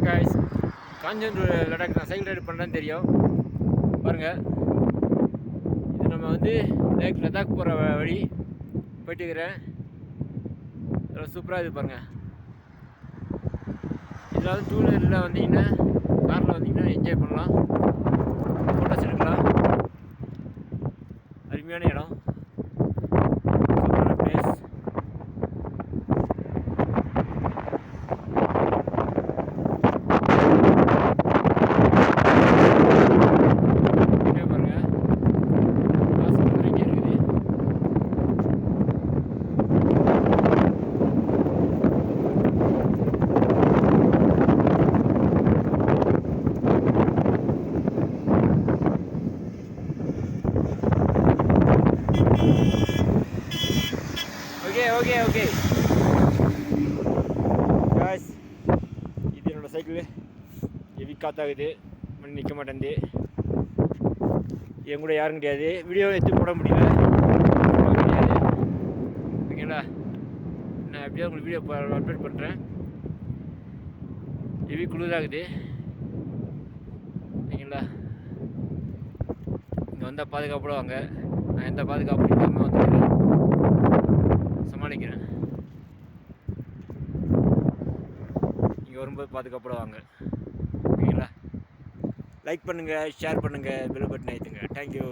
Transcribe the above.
guys, Kanchanur Ladakh நான் cycle ride பண்ணுறேன்னு தெரியும் பாருங்கள். இது நம்ம வந்து லடாக் போகிற வழி போயிட்டுக்கிறேன். இதெல்லாம் சூப்பராக இது பாருங்கள். இதில் வந்து டூ வீலரில் வந்தீங்கன்னா காரில் வந்தீங்கன்னா என்ஜாய் பண்ணலாம், ஃபோட்டோஸ் எடுக்கலாம். அருமையான இடம், சூப்பரான பிளேஸ். ஓகே காய்ஸ், இது என்னோடய சைக்கிள். ஹெவி காத்தாகுது, மணி நிற்க மாட்டேங்குது. என் கூட யாரும் கிடையாது, வீடியோ எடுத்து போட முடியல கிடையாது. ஓகேங்களா, நான் எப்படியோ உங்களுக்கு வீடியோ அப்டேட் பண்ணுறேன். ஹெவி குளிராகுது. ஓகேங்களா, இங்கே வந்தால் பாதுகாப்போட வாங்க. நான் எந்த பாதுகாப்பும் இல்லாமல் வந்துருக்கேன், சமாளிக்கிறேன். இங்கே வரும்போது பாதுகாப்போட வாங்க. ஓகேங்களா, லைக் பண்ணுங்கள், ஷேர் பண்ணுங்கள், பெல் பட்டன் அழுத்துங்க. தேங்க்யூ.